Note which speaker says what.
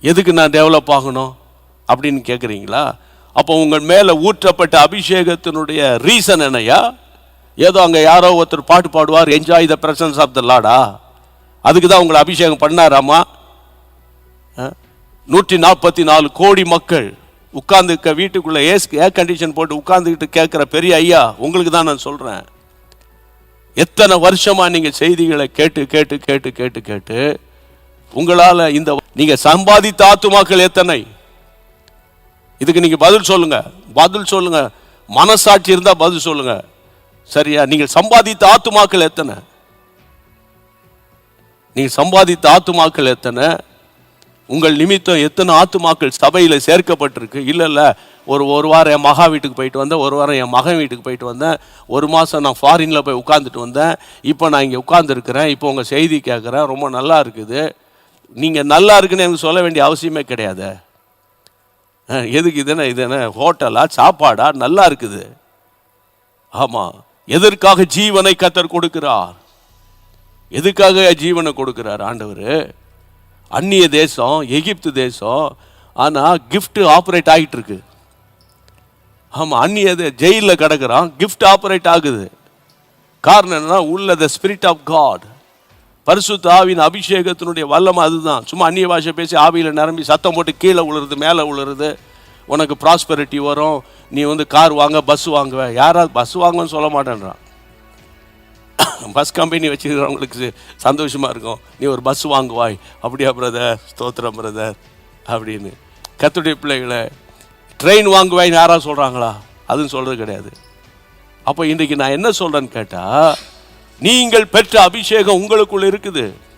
Speaker 1: எதுக்கு நான் டெவலப் ஆகணும் அப்படின்னு கேட்குறீங்களா? அப்போ உங்கள் மேலே ஊற்றப்பட்ட அபிஷேகத்தினுடைய ரீசன் என்னையா? ஏதோ அங்கே யாரோ ஒருத்தர் பாட்டு பாடுவார், enjoy the presence of the லார்டா, அதுக்கு தான் உங்களை அபிஷேகம் பண்ணாராமா? 144 கோடி மக்கள் உட்கார்ந்துக்க வீட்டுக்குள்ளே ஏர் கண்டிஷன் போட்டு உட்கார்ந்துக்கிட்டு கேட்குற பெரிய ஐயா உங்களுக்கு தான் நான் சொல்கிறேன். எத்தனை வருஷமா நீங்கள் செய்திகளை கேட்டு கேட்டு கேட்டு கேட்டு கேட்டு உங்களால் இந்த நீங்கள் சம்பாதித்த ஆத்துமாக்கள் எத்தனை? இதுக்கு நீங்கள் பதில் சொல்லுங்க, பதில் சொல்லுங்க. மனசாட்சி இருந்தால் பதில் சொல்லுங்க. சரியா? நீங்கள் சம்பாதித்த ஆத்துமாக்கள் எத்தனை? நீங்கள் சம்பாதித்த ஆத்துமாக்கள் எத்தனை? உங்கள் நிமித்தம் எத்தனை ஆத்துமாக்கள் சபையில் சேர்க்கப்பட்டிருக்கு? இல்லை ஒரு வாரம் என் மகா வீட்டுக்கு போயிட்டு வந்தேன், ஒரு வாரம் என் மகன் வீட்டுக்கு போயிட்டு வந்தேன், ஒரு மாதம் நான் ஃபாரினில் போய் உட்காந்துட்டு வந்தேன், இப்போ நான் இங்கே உட்காந்துருக்கிறேன், இப்போ உங்கள் செய்தி கேட்குறேன், ரொம்ப நல்லா இருக்குது. நீங்கள் நல்லா இருக்குன்னு எனக்கு சொல்ல வேண்டிய அவசியமே கிடையாது. எதுக்கு இது என்ன ஹோட்டலா சாப்பாடா? நல்லா இருக்குது. ஆமாம். எதற்காக ஜீவனை கர்த்தர் கொடுக்கிறார்? எதுக்காக ஜீவனை கொடுக்கிறார் ஆண்டவர்? அந்நிய தேசம், எகிப்து தேசம், ஆனால் கிஃப்ட் ஆப்ரேட் ஆகிட்டு இருக்கு. ஆமாம், அந்நிய ஜெயிலில் கிடக்கிறான், கிஃப்ட் ஆப்ரேட் ஆகுது. காரணம் என்னன்னா, உள்ள த ஸ்பிரிட் ஆஃப் காட், பரிசுத்த ஆவியின் அபிஷேகத்தினுடைய வல்லமை அதுதான். சும்மா அந்நிய பாஷை பேசி ஆவியில் நிரம்பி சத்தம் போட்டு கீழே விழுறது மேலே விழுறது, உனக்கு ப்ராஸ்பெரிட்டி வரும், நீ கார் வாங்க பஸ் வாங்குவ. யாராவது பஸ் வாங்குவேன்னு சொல்ல மாட்டேன்றான். பஸ் கம்பெனி வச்சுக்கிறவங்களுக்கு சந்தோஷமாக இருக்கும், நீ ஒரு பஸ் வாங்குவாய். அப்படியா பிரதர்? ஸ்தோத்திரம் பிரதர் அப்படின்னு. கர்த்தருடைய பிள்ளைகளை ட்ரெயின் வாங்குவாய்ன்னு யாராவது சொல்கிறாங்களா? அதுவும் சொல்கிறது கிடையாது. அப்போ இன்றைக்கு நான் என்ன சொல்கிறேன்னு கேட்டால், நீங்கள் பெற்ற அபிஷேகம் உங்களுக்குள்ள இருக்குது.